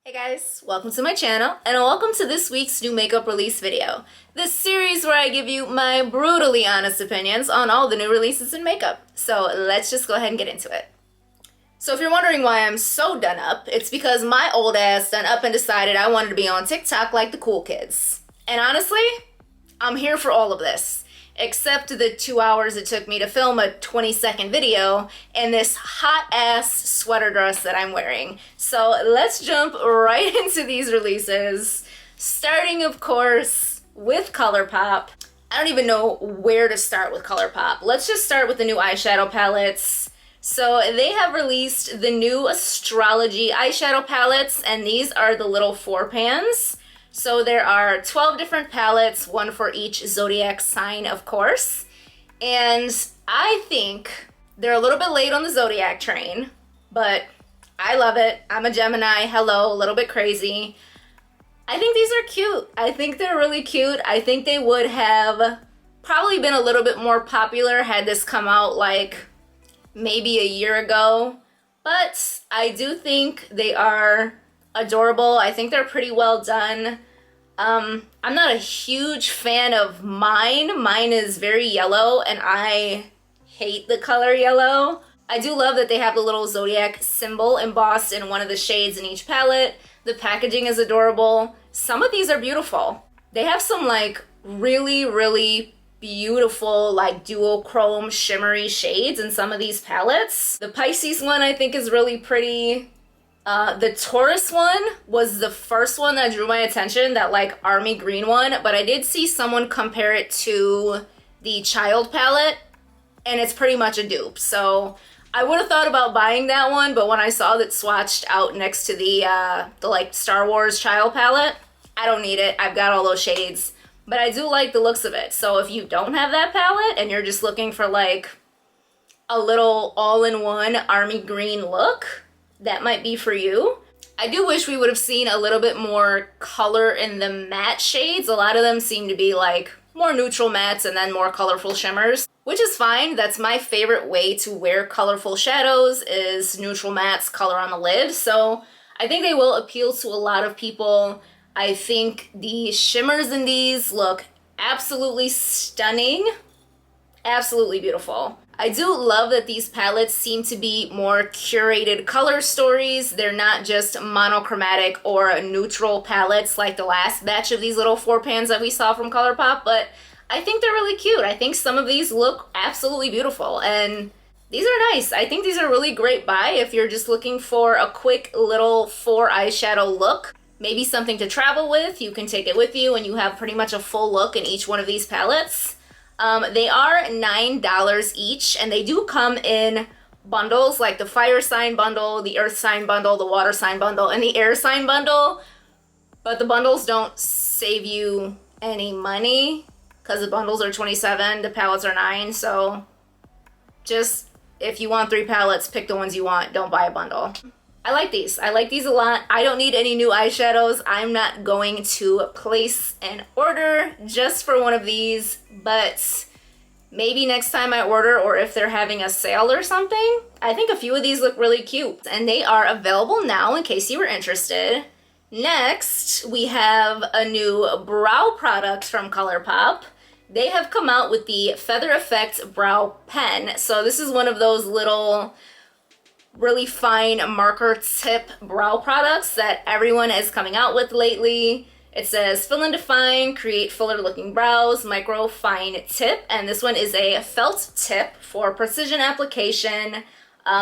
Hey guys, welcome to my channel and welcome to this week's new makeup release video. This series where I give you my brutally honest opinions on all the new releases in makeup. So let's just go ahead and get into it. So if you're wondering why I'm so done up, it's because my old ass done up and decided I wanted to be on TikTok like the cool kids. And honestly, I'm here for all of this. Except the 2 hours it took me to film a 20-second video in this hot-ass sweater dress that I'm wearing. So let's jump right into these releases, starting, of course, with Colourpop. I don't even know where to start with Colourpop. Let's just start with the new eyeshadow palettes. So they have released the new astrology eyeshadow palettes, and these are the little 4-pans. So there are 12 different palettes, one for each zodiac sign, of course. And I think they're a little bit late on the zodiac train, but I love it. I'm a Gemini, hello, a little bit crazy. I think these are cute. I think they're really cute. I think they would have probably been a little bit more popular had this come out like maybe a year ago. But I do think they are adorable. I think they're pretty well done. I'm not a huge fan of mine. Mine is very yellow and I hate the color yellow. I do love that they have the little zodiac symbol embossed in one of the shades in each palette. The packaging is adorable. Some of these are beautiful. They have some like really beautiful like duochrome shimmery shades in some of these palettes. The Pisces one I think is really pretty. The Taurus one was the first one that drew my attention, that like army green one, but I did see someone compare it to the Child palette, and it's pretty much a dupe. So I would have thought about buying that one, but when I saw that swatched out next to the like Star Wars Child palette, I don't need it. I've got all those shades, but I do like the looks of it. So if you don't have that palette and you're just looking for like a little all-in-one army green look, that might be for you. I do wish we would have seen a little bit more color in the matte shades. A lot of them seem to be like more neutral mattes and then more colorful shimmers, which is fine. That's my favorite way to wear colorful shadows, is neutral mattes, color on the lid. So I think they will appeal to a lot of people. I think the shimmers in these look absolutely stunning, absolutely beautiful. I do love that these palettes seem to be more curated color stories. They're not just monochromatic or neutral palettes like the last batch of these little 4-pans that we saw from Colourpop, but I think they're really cute. I think some of these look absolutely beautiful, and these are nice. I think these are a really great buy if you're just looking for a quick little 4 eyeshadow look. Maybe something to travel with. You can take it with you and you have pretty much a full look in each one of these palettes. They are $9 each, and they do come in bundles, like the fire sign bundle, the earth sign bundle, the water sign bundle, and the air sign bundle. But the bundles don't save you any money because the bundles are $27, the palettes are $9. So just if you want 3 palettes, pick the ones you want. Don't buy a bundle. I like these. I like these a lot. I don't need any new eyeshadows. I'm not going to place an order just for one of these, but maybe next time I order, or if they're having a sale or something. I think a few of these look really cute, and they are available now in case you were interested. Next, we have a new brow product from Colourpop. They have come out with the Feather Effect Brow Pen. So this is one of those little really fine marker tip brow products that everyone is coming out with lately. It says fill and define, create fuller looking brows, micro fine tip, and this one is a felt tip for precision application,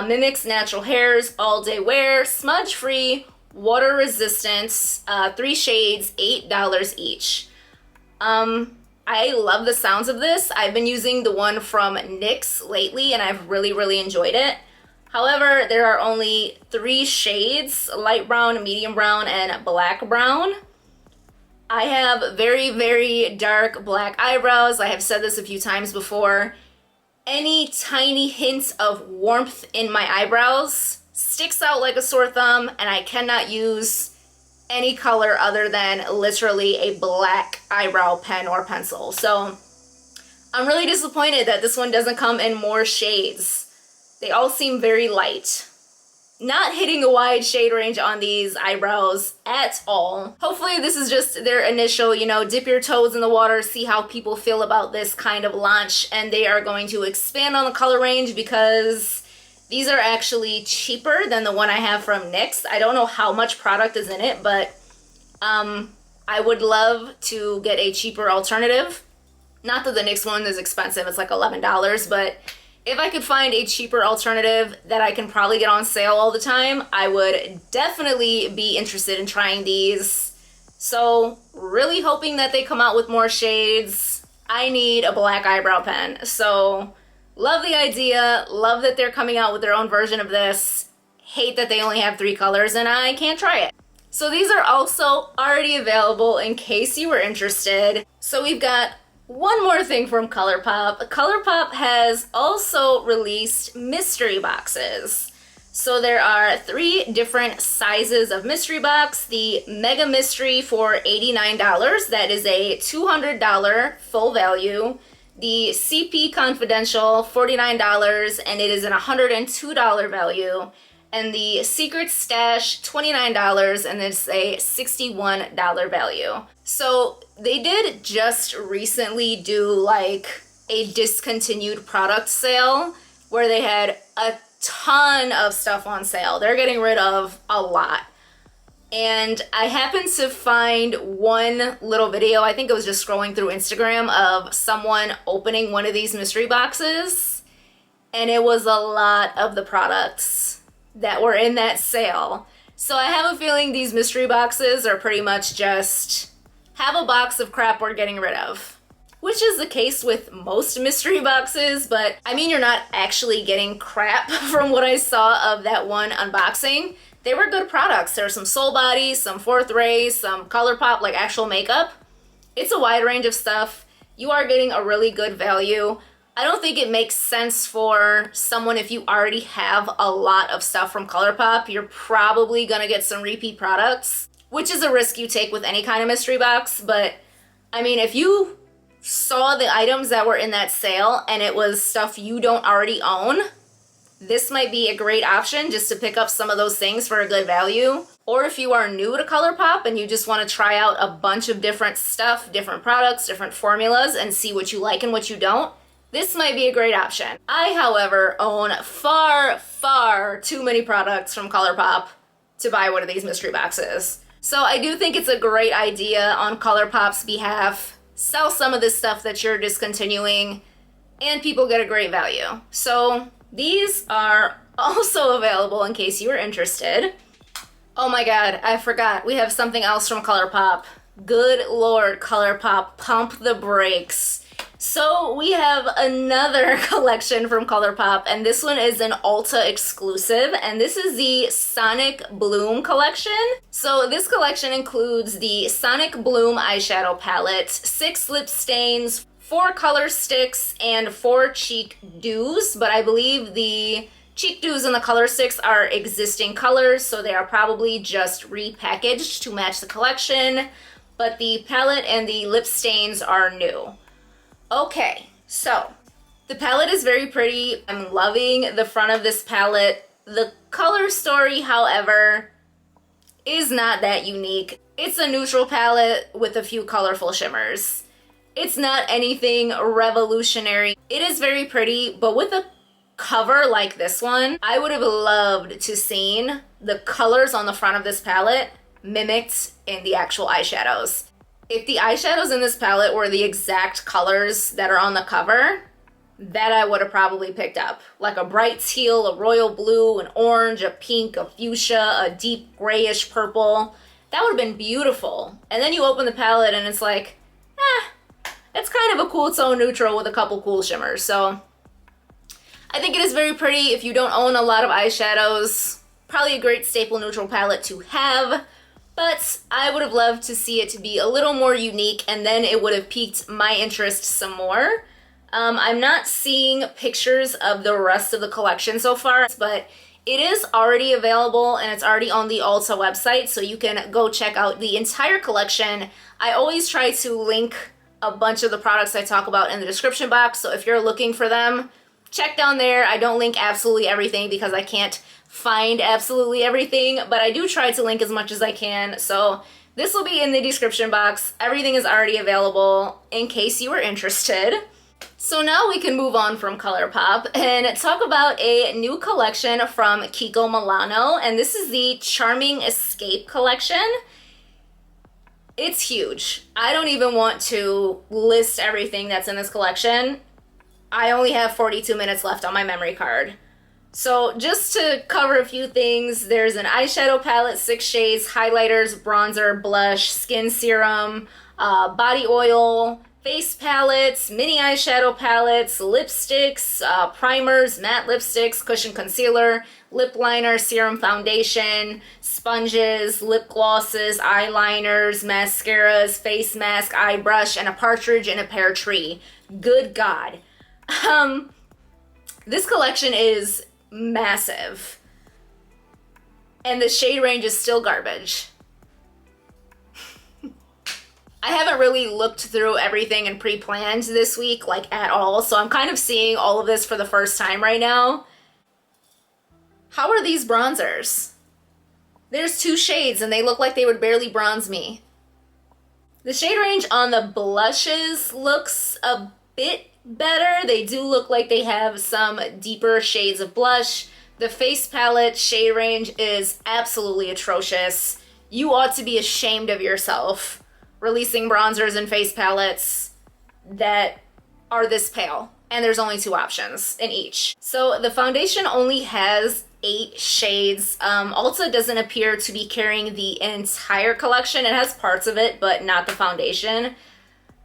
mimics natural hairs, all day wear, smudge free, water resistance, 3 shades, $8 each. I love the sounds of this. I've been using the one from NYX lately and I've really enjoyed it. However, there are only 3 shades, light brown, medium brown, and black brown. I have very dark black eyebrows. I have said this a few times before. Any tiny hint of warmth in my eyebrows sticks out like a sore thumb, and I cannot use any color other than literally a black eyebrow pen or pencil. So I'm really disappointed that this one doesn't come in more shades. They all seem very light. not hitting a wide shade range on these eyebrows at all. Hopefully this is just their initial, you know, dip your toes in the water, see how people feel about this kind of launch, and they are going to expand on the color range because these are actually cheaper than the one I have from NYX. I don't know how much product is in it, but I would love to get a cheaper alternative. Not that the NYX one is expensive, it's like $11, but if I could find a cheaper alternative that I can probably get on sale all the time, I would definitely be interested in trying these. So really hoping that they come out with more shades. I need a black eyebrow pen. So love the idea, love that they're coming out with their own version of this. Hate that they only have 3 colors and I can't try it. So these are also already available in case you were interested. So we've got one more thing from Colourpop. Colourpop has also released mystery boxes. So there are 3 different sizes of mystery box. The Mega Mystery for $89, that is a $200 full value. The CP Confidential, $49, and it is an $102 value. And the Secret Stash, $29, and it's a $61 value. So they did just recently do like a discontinued product sale where they had a ton of stuff on sale. They're getting rid of a lot. And I happened to find one little video, I think it was just scrolling through Instagram, of someone opening one of these mystery boxes. And it was a lot of the products that were in that sale. So I have a feeling these mystery boxes are pretty much just have a box of crap we're getting rid of. Which is the case with most mystery boxes, but I mean, you're not actually getting crap from what I saw of that one unboxing. They were good products. There were some Soul Body, some Fourth Ray, some Colourpop, like actual makeup. It's a wide range of stuff. You are getting a really good value. I don't think it makes sense for someone, if you already have a lot of stuff from Colourpop, you're probably gonna get some repeat products, which is a risk you take with any kind of mystery box. But I mean, if you saw the items that were in that sale and it was stuff you don't already own, this might be a great option just to pick up some of those things for a good value. Or if you are new to Colourpop and you just want to try out a bunch of different stuff, different products, different formulas, and see what you like and what you don't, this might be a great option. I, however, own far, far too many products from Colourpop to buy one of these mystery boxes. So I do think it's a great idea on Colourpop's behalf. Sell some of this stuff that you're discontinuing and people get a great value. So these are also available in case you are interested. Oh my god, I forgot. We have something else from Colourpop. Good lord, Colourpop, pump the brakes. So we have another collection from Colourpop, and this one is an Ulta exclusive, and this is the Sonic Bloom collection. So this collection includes the Sonic Bloom eyeshadow palette, 6 lip stains, 4 color sticks, and 4 cheek dews, but I believe the cheek dews and the color sticks are existing colors, so they are probably just repackaged to match the collection, but the palette and the lip stains are new. Okay, so the palette is very pretty. I'm loving the front of this palette. The color story, however, is not that unique. It's a neutral palette with a few colorful shimmers. It's not anything revolutionary. It is very pretty, but with a cover like this one, I would have loved to seen the colors on the front of this palette mimicked in the actual eyeshadows. If the eyeshadows in this palette were the exact colors that are on the cover, that I would have probably picked up. Like a bright teal, a royal blue, an orange, a pink, a fuchsia, a deep grayish purple. That would have been beautiful. And then you open the palette and it's like, it's kind of a cool tone neutral with a couple cool shimmers. So I think it is very pretty. If you don't own a lot of eyeshadows, probably a great staple neutral palette to have. But I would have loved to see it to be a little more unique, and then it would have piqued my interest some more. I'm not seeing pictures of the rest of the collection so far, but it is already available and it's already on the Ulta website, so you can go check out the entire collection. I always try to link a bunch of the products I talk about in the description box, so if you're looking for them, check down there. I don't link absolutely everything because I can't find absolutely everything, but I do try to link as much as I can. So this will be in the description box. Everything is already available in case you are interested. So now we can move on from Colourpop and talk about a new collection from Kiko Milano, and this is the Charming Escape collection. It's huge. I don't even want to list everything that's in this collection. I only have 42 minutes left on my memory card. So just to cover a few things, there's an eyeshadow palette, 6 shades, highlighters, bronzer, blush, skin serum, body oil, face palettes, mini eyeshadow palettes, lipsticks, primers, matte lipsticks, cushion concealer, lip liner, serum foundation, sponges, lip glosses, eyeliners, mascaras, face mask, eye brush, and a partridge in a pear tree. Good God. This collection is massive. And the shade range is still garbage. I haven't really looked through everything and pre-planned this week, like, at all, so I'm kind of seeing all of this for the first time right now. How are these bronzers? There's 2 shades and they look like they would barely bronze me. The shade range on the blushes looks a bit better. They do look like they have some deeper shades of blush. The face palette shade range is absolutely atrocious. You ought to be ashamed of yourself releasing bronzers and face palettes that are this pale. And there's only 2 options in each. So the foundation only has 8 shades. Ulta doesn't appear to be carrying the entire collection. It has parts of it, but not the foundation.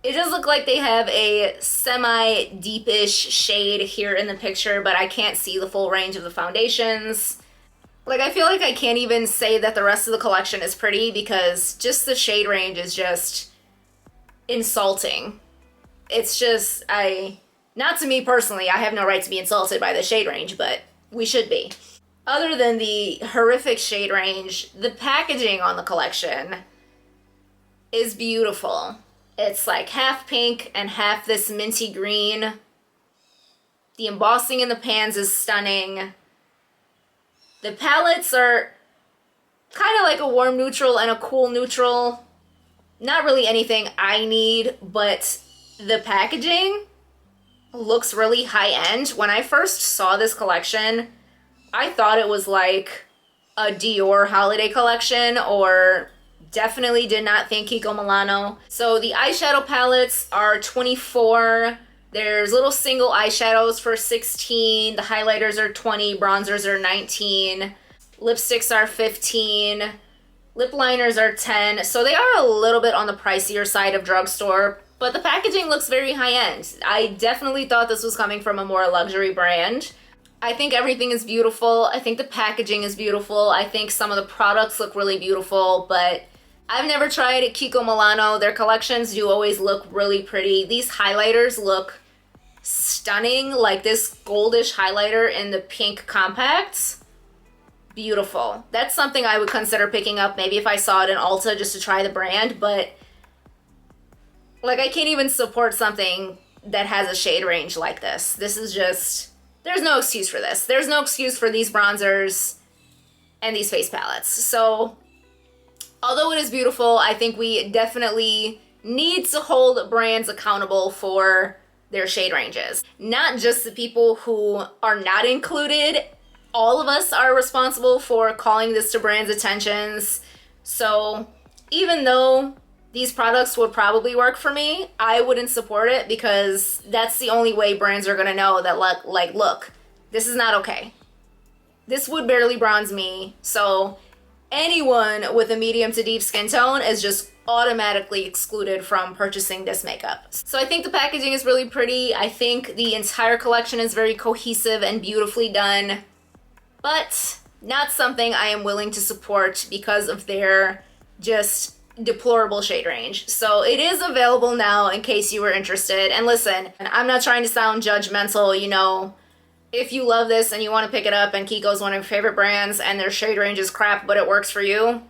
It does look like they have a semi-deepish shade here in the picture, but I can't see the full range of the foundations. Like, I feel like I can't even say that the rest of the collection is pretty because just the shade range is just insulting. It's just, not to me personally, I have no right to be insulted by the shade range, but we should be. Other than the horrific shade range, the packaging on the collection is beautiful. It's like half pink and half this minty green. The embossing in the pans is stunning. The palettes are kind of like a warm neutral and a cool neutral. Not really anything I need, but the packaging looks really high-end. When I first saw this collection, I thought it was like a Dior holiday collection, or definitely did not think Kiko Milano. So the eyeshadow palettes are 24. There's little single eyeshadows for 16. The highlighters are 20. Bronzers are 19. Lipsticks are 15. Lip liners are 10. So they are a little bit on the pricier side of drugstore, but the packaging looks very high-end. I definitely thought this was coming from a more luxury brand. I think everything is beautiful. I think the packaging is beautiful. I think some of the products look really beautiful, but I've never tried Kiko Milano. Their collections do always look really pretty. These highlighters look stunning, like this goldish highlighter in the pink compacts. Beautiful. That's something I would consider picking up maybe if I saw it in Ulta just to try the brand, but like, I can't even support something that has a shade range like this. This is just, there's no excuse for this. There's no excuse for these bronzers and these face palettes. So although it is beautiful, I think we definitely need to hold brands accountable for their shade ranges. Not just the people who are not included. All of us are responsible for calling this to brands' attentions. So even though these products would probably work for me, I wouldn't support it because that's the only way brands are gonna know that, like, look, this is not okay. This would barely bronze me. So anyone with a medium to deep skin tone is just automatically excluded from purchasing this makeup. So I think the packaging is really pretty. I think the entire collection is very cohesive and beautifully done, but not something I am willing to support because of their just deplorable shade range. So it is available now in case you were interested. And listen, I'm not trying to sound judgmental, you know, if you love this and you want to pick it up and Kiko's one of your favorite brands and their shade range is crap but it works for you,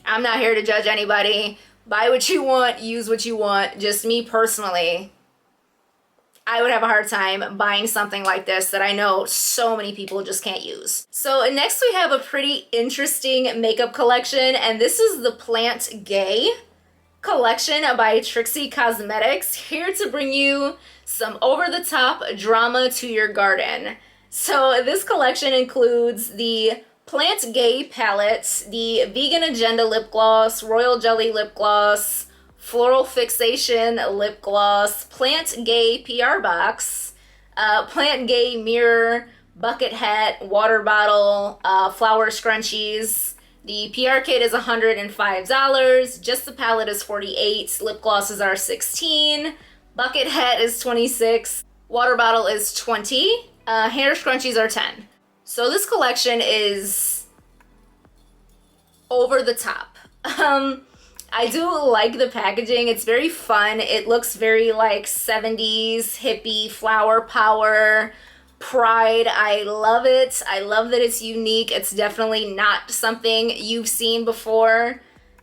I'm not here to judge anybody. Buy what you want, use what you want. Just me personally, I would have a hard time buying something like this that I know so many people just can't use. So next we have a pretty interesting makeup collection, and this is the Plant Gay collection by Trixie Cosmetics, here to bring you some over-the-top drama to your garden. So this collection includes the Plant Gay palette, the Vegan Agenda lip gloss, Royal Jelly lip gloss, Floral Fixation lip gloss, Plant Gay PR box, Plant Gay mirror, bucket hat, water bottle, flower scrunchies. The PR kit is $105, just the palette is $48, lip glosses are $16, bucket hat is $26, water bottle is $20, hair scrunchies are $10. So this collection is over the top. I do like the packaging. It's very fun. It looks very like 70s hippie flower power pride. I love it. I love that it's unique. It's definitely not something you've seen before.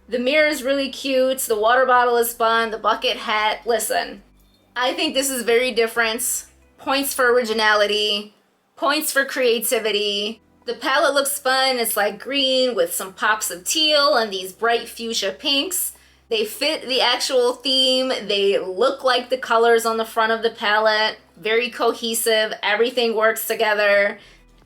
The mirror is really cute. The water bottle is fun. The bucket hat. Listen, I think this is very different. Points for originality. Points for creativity. The palette looks fun. It's like green with some pops of teal and these bright fuchsia pinks. They fit the actual theme. They look like the colors on the front of the palette. Very cohesive. Everything works together.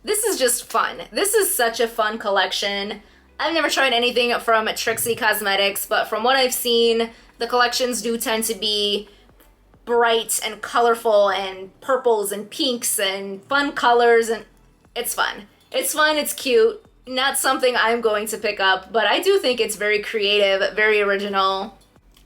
This is just fun. This is such a fun collection. I've never tried anything from Trixie Cosmetics, but from what I've seen, the collections do tend to be bright and colorful and purples and pinks and fun colors, and it's fun. It's fun, it's cute, not something I'm going to pick up, but I do think it's very creative, very original.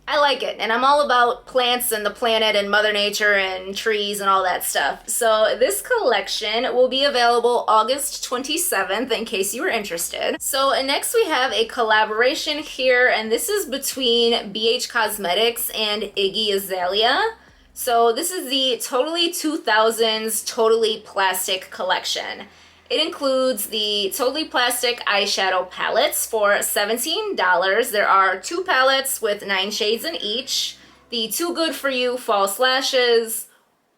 I like it, and I'm all about plants and the planet and Mother Nature and trees and all that stuff. So this collection will be available August 27th in case you were interested. So next we have a collaboration here, and this is between BH Cosmetics and Iggy Azalea. So this is the Totally 2000s Totally Plastic collection. It includes the Totally Plastic eyeshadow palettes for $17. There are 2 palettes with 9 shades in each. The Too Good For You false lashes,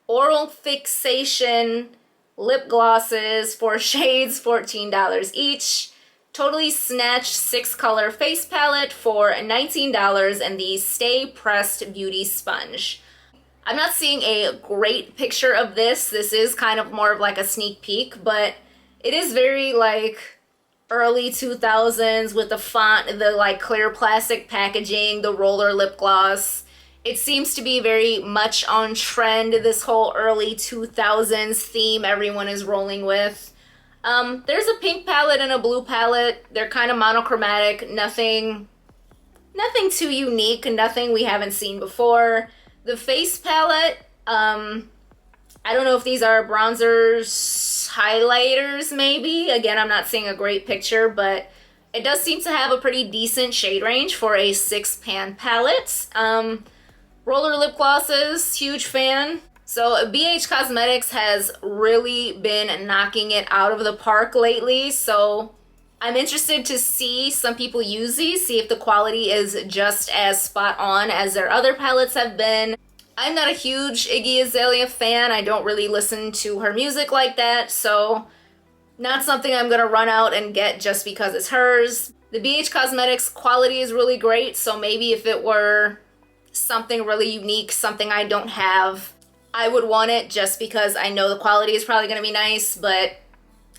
oral fixation lip glosses, 4 shades, $14 each. Totally Snatch 6-color face palette for $19, and the Stay Pressed Beauty Sponge. I'm not seeing a great picture of this. This is kind of more of like a sneak peek, but it is very like early 2000s with the font, the like clear plastic packaging, the roller lip gloss. It seems to be very much on trend, this whole early 2000s theme everyone is rolling with. There's a pink palette and a blue palette. They're kind of monochromatic, nothing too unique, nothing we haven't seen before. The face palette, I don't know if these are bronzers, highlighters maybe. Again, I'm not seeing a great picture, but it does seem to have a pretty decent shade range for a 6-pan palette. Roller lip glosses, huge fan. So BH Cosmetics has really been knocking it out of the park lately, so I'm interested to see some people use these, see if the quality is just as spot on as their other palettes have been. I'm not a huge Iggy Azalea fan. I don't really listen to her music like that, so not something I'm gonna run out and get just because it's hers. The BH Cosmetics quality is really great, so maybe if it were something really unique, something I don't have, I would want it just because I know the quality is probably gonna be nice, but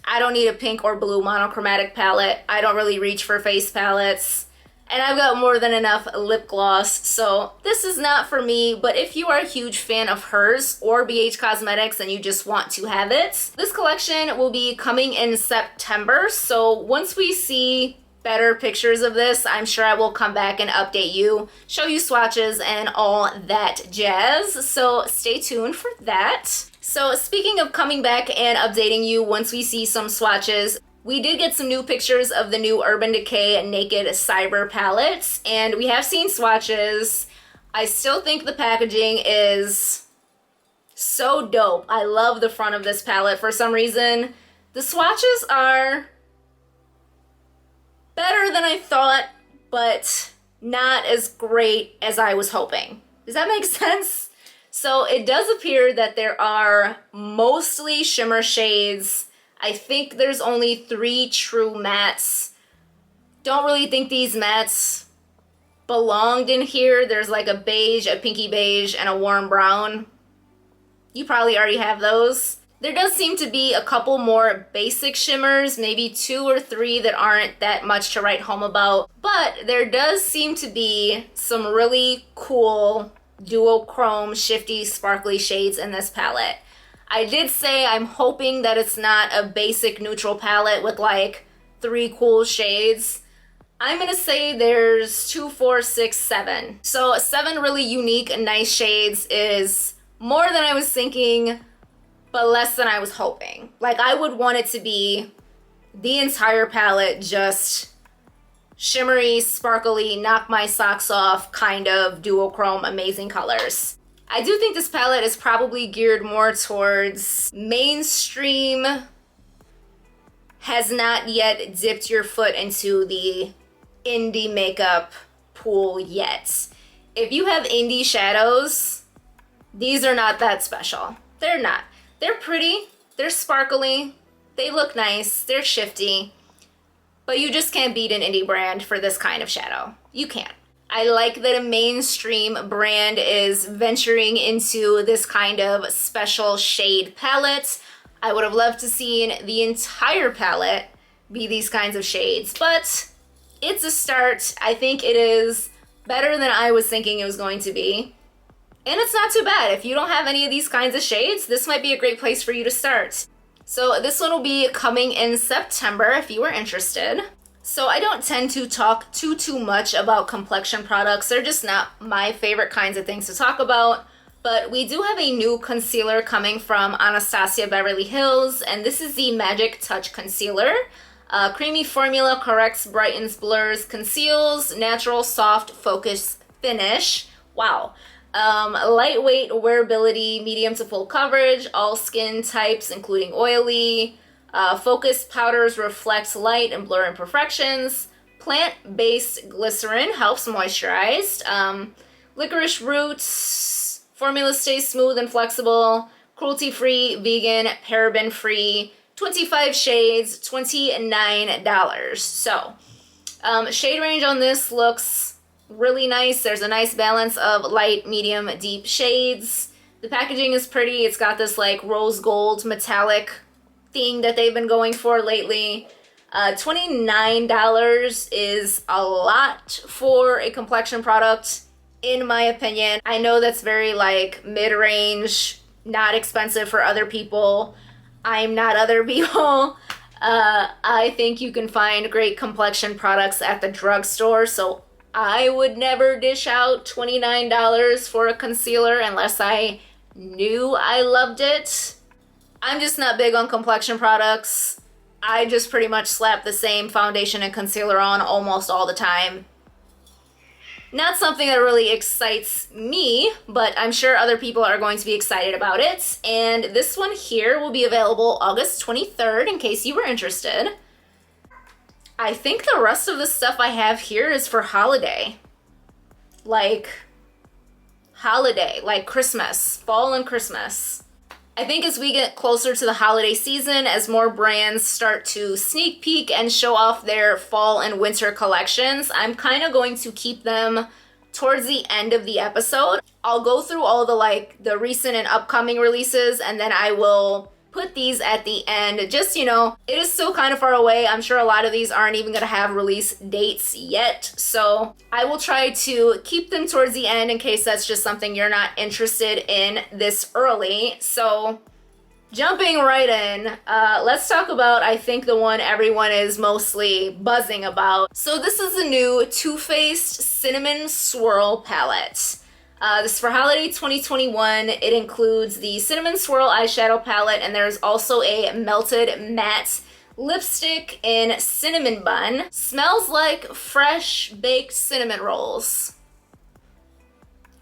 I don't need a pink or blue monochromatic palette. I don't really reach for face palettes. And I've got more than enough lip gloss, so this is not for me, but if you are a huge fan of hers or BH Cosmetics and you just want to have it, this collection will be coming in September, so once we see better pictures of this, I'm sure I will come back and update you, show you swatches and all that jazz, so stay tuned for that. So speaking of coming back and updating you once we see some swatches, we did get some new pictures of the new Urban Decay Naked Cyber palettes, and we have seen swatches. I still think the packaging is so dope. I love the front of this palette for some reason. The swatches are better than I thought, but not as great as I was hoping. Does that make sense? So it does appear that there are mostly shimmer shades. I think there's only 3 true mattes. Don't really think these mattes belonged in here. There's like a beige, a pinky beige, and a warm brown. You probably already have those. There does seem to be a couple more basic shimmers, maybe 2 or 3 that aren't that much to write home about. But there does seem to be some really cool duochrome, shifty, sparkly shades in this palette. I did say I'm hoping that it's not a basic neutral palette with like 3 cool shades. I'm gonna say there's 2, 4, 6, 7. So 7 really unique and nice shades is more than I was thinking, but less than I was hoping. Like, I would want it to be the entire palette just shimmery, sparkly, knock my socks off kind of duochrome amazing colors. I do think this palette is probably geared more towards mainstream, has not yet dipped your foot into the indie makeup pool yet. If you have indie shadows, these are not that special. They're not. They're pretty, they're sparkly, they look nice, they're shifty, but you just can't beat an indie brand for this kind of shadow. You can't. I like that a mainstream brand is venturing into this kind of special shade palette. I would have loved to seen the entire palette be these kinds of shades, but it's a start. I think it is better than I was thinking it was going to be. And it's not too bad. If you don't have any of these kinds of shades, this might be a great place for you to start. So this one will be coming in September if you are interested. So I don't tend to talk too much about complexion products. They're just not my favorite kinds of things to talk about. But we do have a new concealer coming from Anastasia Beverly Hills, and this is the Magic Touch Concealer. Creamy formula corrects, brightens, blurs, conceals, natural, soft, focus finish. Wow. Lightweight wearability, medium to full coverage, all skin types, including oily. Focused powders reflect light and blur imperfections. Plant-based glycerin helps moisturize. Licorice roots. Formula stays smooth and flexible. Cruelty-free, vegan, paraben-free. 25 shades, $29. So, shade range on this looks really nice. There's a nice balance of light, medium, deep shades. The packaging is pretty. It's got this like rose gold metallic thing that they've been going for lately. $29 is a lot for a complexion product, in my opinion. I know that's very like mid-range, not expensive for other people. I'm not other people. I think you can find great complexion products at the drugstore, so I would never dish out $29 for a concealer unless I knew I loved it. I'm just not big on complexion products. I just pretty much slap the same foundation and concealer on almost all the time. Not something that really excites me, but I'm sure other people are going to be excited about it. And this one here will be available August 23rd in case you were interested. I think the rest of the stuff I have here is for holiday. Like Christmas, fall and Christmas. I think as we get closer to the holiday season, as more brands start to sneak peek and show off their fall and winter collections, I'm kind of going to keep them towards the end of the episode. I'll go through all the recent and upcoming releases, and then I will put these at the end. Just, you know, it is still kind of far away. I'm sure a lot of these aren't even going to have release dates yet. So I will try to keep them towards the end in case that's just something you're not interested in this early. So jumping right in, let's talk about, I think, the one everyone is mostly buzzing about. So this is the new Faced Cinnamon Swirl palette. This is for holiday 2021. It includes the Cinnamon Swirl eyeshadow palette, and there's also a melted matte lipstick in Cinnamon Bun. Smells like fresh baked cinnamon rolls.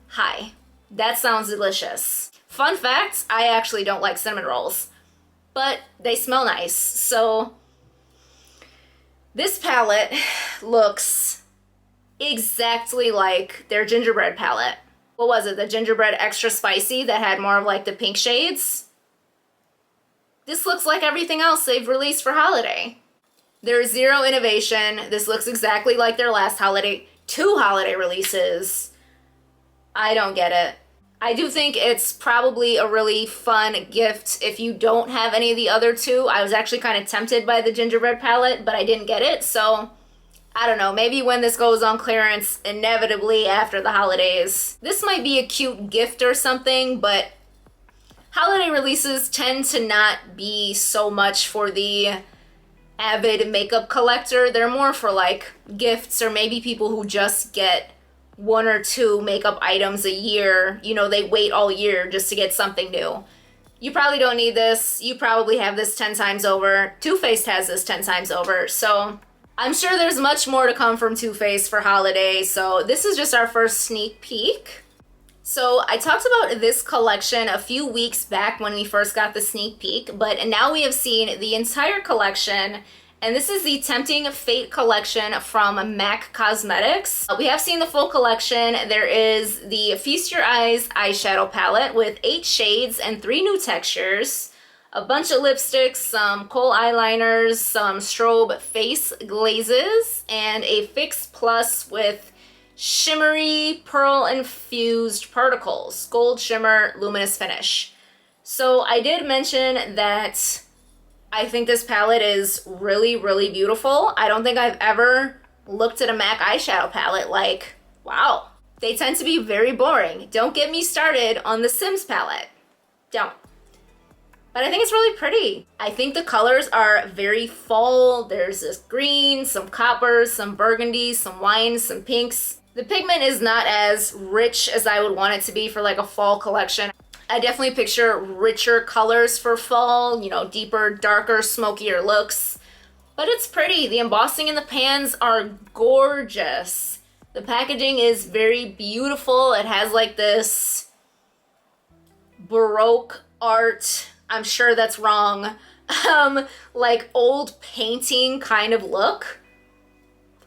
Hi, that sounds delicious. Fun fact, I actually don't like cinnamon rolls, but they smell nice. So this palette looks exactly like their gingerbread palette. what was it, the gingerbread extra spicy that had more of like the pink shades. This looks like everything else they've released for holiday. There's zero innovation. This looks exactly like their last holiday, 2 holiday releases. I don't get it. I do think it's probably a really fun gift if you don't have any of the other 2. I was actually kind of tempted by the gingerbread palette, but I didn't get it, so I don't know. Maybe when this goes on clearance, inevitably after the holidays. This might be a cute gift or something, but holiday releases tend to not be so much for the avid makeup collector. They're more for like gifts, or maybe people who just get 1 or 2 makeup items a year. You know, they wait all year just to get something new. You probably don't need this. You probably have this 10 times over. Too Faced has this 10 times over. So I'm sure there's much more to come from Too Faced for holiday. So this is just our first sneak peek. So I talked about this collection a few weeks back when we first got the sneak peek, but now we have seen the entire collection. And this is the Tempting Fate collection from MAC Cosmetics. We have seen the full collection. There is the Feast Your Eyes eyeshadow palette with 8 shades and 3 new textures, a bunch of lipsticks, some kohl eyeliners, some strobe face glazes, and a Fix Plus with shimmery pearl-infused particles, gold shimmer, luminous finish. So I did mention that I think this palette is really, really beautiful. I don't think I've ever looked at a MAC eyeshadow palette like, wow. They tend to be very boring. Don't get me started on the Sims palette. Don't. But I think it's really pretty. I think the colors are very fall. There's this green, some coppers, some burgundies, some wines, some pinks. The pigment is not as rich as I would want it to be for like a fall collection. I definitely picture richer colors for fall, you know, deeper, darker, smokier looks. But it's pretty. The embossing in the pans are gorgeous. The packaging is very beautiful. It has like this Baroque art, I'm sure that's wrong, like old painting kind of look.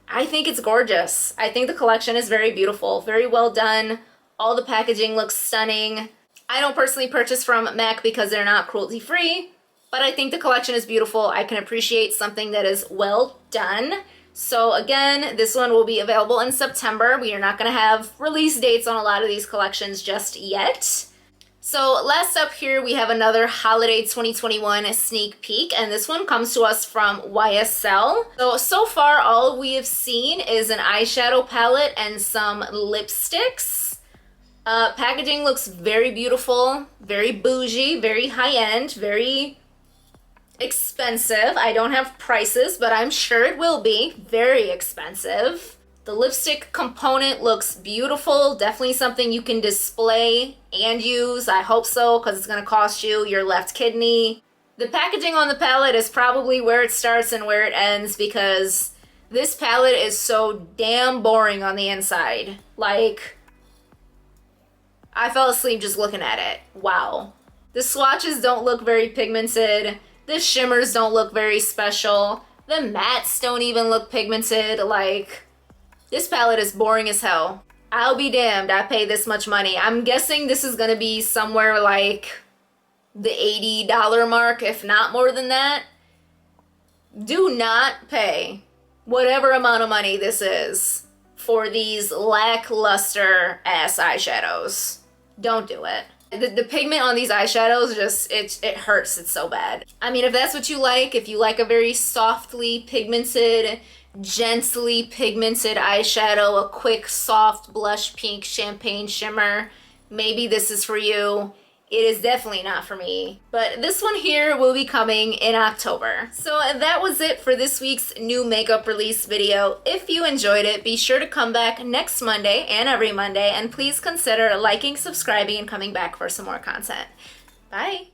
I think it's gorgeous. I think the collection is very beautiful, very well done. All the packaging looks stunning. I don't personally purchase from MAC because they're not cruelty-free, but I think the collection is beautiful. I can appreciate something that is well done. So again, this one will be available in September. We are not going to have release dates on a lot of these collections just yet. So last up here, we have another Holiday 2021 sneak peek, and this one comes to us from YSL. So far, all we have seen is an eyeshadow palette and some lipsticks. Packaging looks very beautiful, very bougie, very high-end, very expensive. I don't have prices, but I'm sure it will be very expensive. The lipstick component looks beautiful, definitely something you can display and use. I hope so, because it's going to cost you your left kidney. The packaging on the palette is probably where it starts and where it ends, because this palette is so damn boring on the inside. Like, I fell asleep just looking at it. Wow. The swatches don't look very pigmented. The shimmers don't look very special. The mattes don't even look pigmented. Like, this palette is boring as hell. I'll be damned I paid this much money. I'm guessing this is gonna be somewhere like the $80 mark, if not more than that. Do not pay whatever amount of money this is for these lackluster ass eyeshadows. Don't do it. The pigment on these eyeshadows just, it hurts. It's so bad. I mean, if that's what you like, if you like a very softly pigmented, gently pigmented eyeshadow, a quick, soft blush pink champagne shimmer, maybe this is for you. It is definitely not for me. But this one here will be coming in October. So that was it for this week's new makeup release video. If you enjoyed it, be sure to come back next Monday and every Monday, and please consider liking, subscribing, and coming back for some more content. Bye!